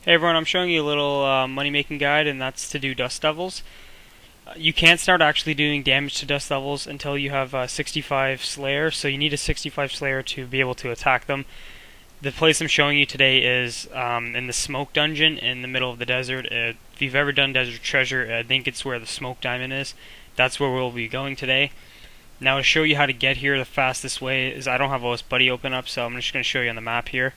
Hey everyone, I'm showing you a little money making guide, and that's to do dust devils. You can't start actually doing damage to dust devils until you have 65 Slayer, so you need a 65 Slayer to be able to attack them. The place I'm showing you today is in the smoke dungeon in the middle of the desert. If you've ever done Desert Treasure, I think it's where the smoke diamond is. That's where we'll be going today. Now to show you how to get here the fastest way is I don't have OS Buddy open up, so I'm just going to show you on the map here.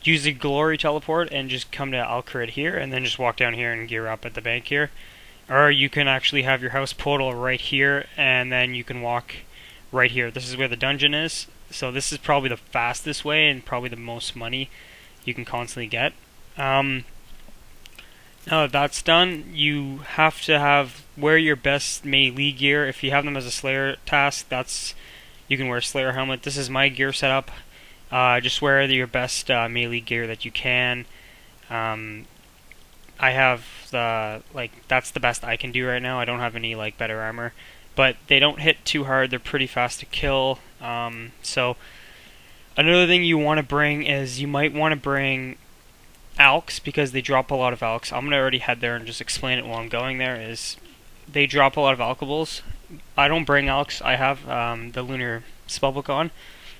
Use the glory teleport and just come to Alcarid here and then just walk down here and gear up at the bank here. Or you can actually have your house portal right here and then you can walk right here. This is where the dungeon is. So this is probably the fastest way and probably the most money you can constantly get. Now that that's done, you have to wear your best melee gear. If you have them as a Slayer task, you can wear a Slayer helmet. This is my gear setup. Just wear your best melee gear that you can. I have that's the best I can do right now. I don't have any better armor, but they don't hit too hard. They're pretty fast to kill. So another thing you want to bring is you might want to bring alks because they drop a lot of alks. I'm gonna already head there and just explain it while I'm going there. Is they drop a lot of alkables. I don't bring alks. I have the lunar spellbook on.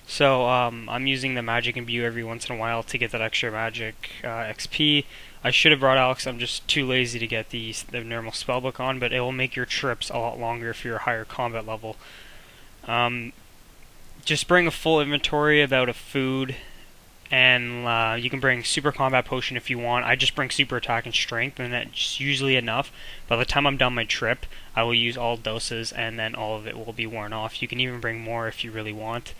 So I'm using the magic imbue every once in a while to get that extra magic XP. I should have brought Alex. I'm just too lazy to get the normal spellbook on, but it will make your trips a lot longer if you're a higher combat level. Just bring a full inventory about of food, and you can bring super combat potion if you want. I just bring super attack and strength, and that's usually enough. By the time I'm done my trip, I will use all doses, and then all of it will be worn off. You can even bring more if you really want.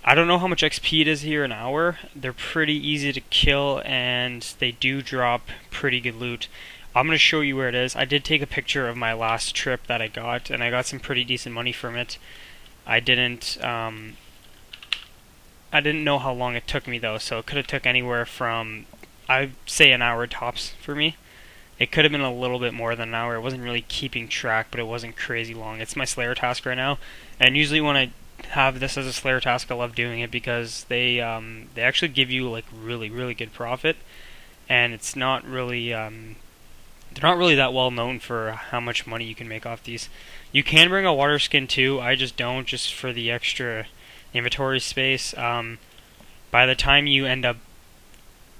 I don't know how much XP it is here an hour. They're pretty easy to kill, and they do drop pretty good loot. I'm going to show you where it is. I did take a picture of my last trip that I got, and I got some pretty decent money from it. I didn't know how long it took me though, so it could have took anywhere from, I'd say, an hour tops for me. It could have been a little bit more than an hour. It wasn't really keeping track, but it wasn't crazy long. It's my Slayer task right now, and usually when I have this as a Slayer task, I love doing it because they actually give you really good profit, and it's not really they're not really that well known for how much money you can make off these. You can bring a water skin too. I just don't, just for the extra inventory space. By the time you end up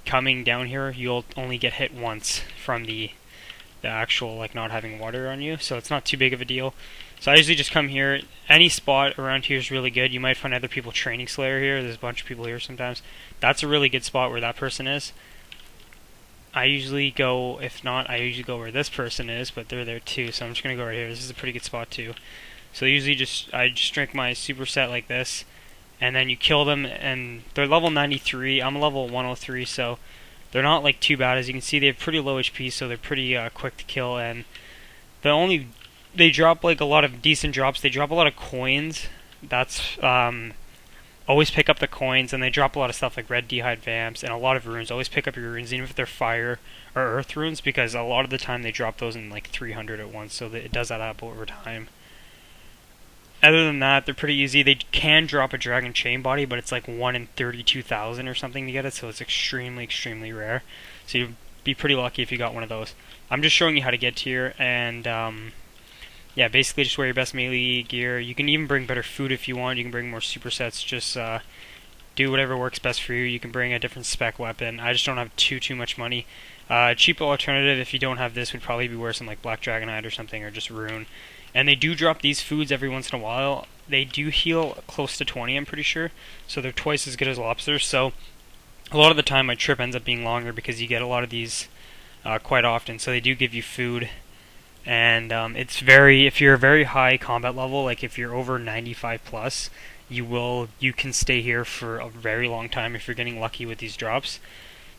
coming down here, you'll only get hit once from the actual not having water on you, so it's not too big of a deal. So I usually just come here. Any spot around here is really good. You might find other people training Slayer here. There's a bunch of people here sometimes. That's a really good spot where that person is. I usually go, if not, I usually go where this person is, but they're there too, so I'm just going to go right here. This is a pretty good spot too. So usually I just drink my superset like this, and then you kill them, and they're level 93. I'm level 103, so they're not too bad. As you can see, they have pretty low HP, so they're pretty quick to kill, and they drop a lot of decent drops. They drop a lot of coins. That's always pick up the coins, and they drop a lot of stuff like red d'hide vamps and a lot of runes. Always pick up your runes, even if they're fire or earth runes, because a lot of the time they drop those in 300 at once, so that it does add up over time. Other than that, they're pretty easy. They can drop a dragon chain body, but it's 1 in 32,000 or something to get it, so it's extremely rare. So you'd be pretty lucky if you got one of those. I'm just showing you how to get here, and yeah, basically just wear your best melee gear. You can even bring better food if you want. You can bring more supersets. Just do whatever works best for you. You can bring a different spec weapon. I just don't have too much money. Cheap alternative if you don't have this would probably be worse than Black Dragonhide or something, or just Rune. And they do drop these foods every once in a while. They do heal close to 20, I'm pretty sure. So they're twice as good as lobsters. So a lot of the time my trip ends up being longer because you get a lot of these quite often. So they do give you food. And if you're a very high combat level, if you're over 95 plus, you can stay here for a very long time if you're getting lucky with these drops.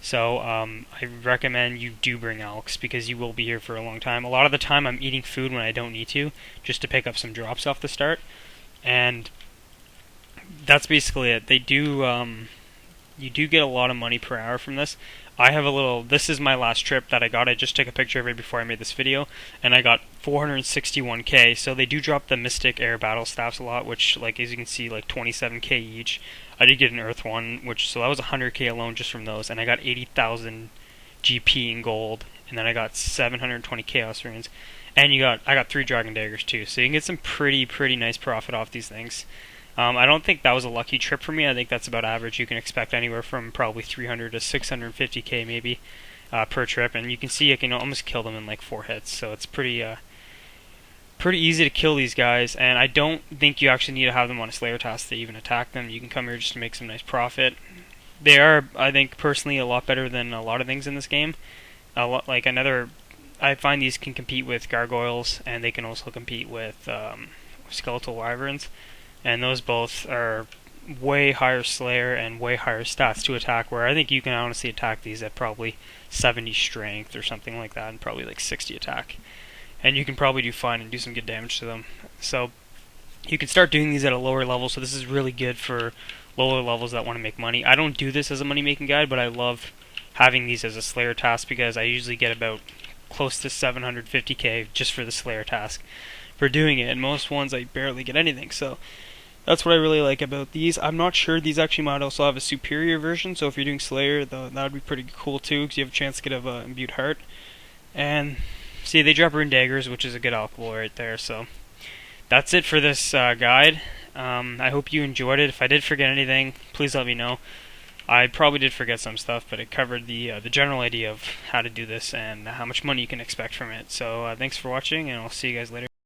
So I recommend you do bring alks because you will be here for a long time. A lot of the time I'm eating food when I don't need to, just to pick up some drops off the start, and that's basically it. You do get a lot of money per hour from this. This is my last trip that I got. I just took a picture of it before I made this video, and I got 461k. So they do drop the Mystic Air Battle Staffs a lot, which, as you can see, 27k each. I did get an Earth one, so that was 100k alone just from those, and I got 80,000 GP in gold, and then I got 720 Chaos Runes, and I got 3 Dragon Daggers too, so you can get some pretty nice profit off these things. I don't think that was a lucky trip for me. I think that's about average. You can expect anywhere from probably 300 to 650k maybe per trip, and you can see I can almost kill them in like 4 hits, so it's pretty easy to kill these guys, and I don't think you actually need to have them on a Slayer task to even attack them. You can come here just to make some nice profit. They are, I think, personally a lot better than a lot of things in this game. I find these can compete with gargoyles, and they can also compete with skeletal wyverns, and those both are way higher Slayer and way higher stats to attack, where I think you can honestly attack these at probably 70 strength or something like that, and probably like 60 attack. And you can probably do fine and do some good damage to them. So you can start doing these at a lower level, so this is really good for lower levels that want to make money. I don't do this as a money-making guide, but I love having these as a Slayer task because I usually get about close to 750k just for the Slayer task for doing it, and most ones I barely get anything, so that's what I really like about these. I'm not sure, these actually might also have a superior version, so if you're doing Slayer, that would be pretty cool too, because you have a chance to get an imbued heart. And see, they drop Rune Daggers, which is a good alcohol right there, so that's it for this guide. I hope you enjoyed it. If I did forget anything, please let me know. I probably did forget some stuff, but it covered the general idea of how to do this and how much money you can expect from it. So thanks for watching, and I'll see you guys later.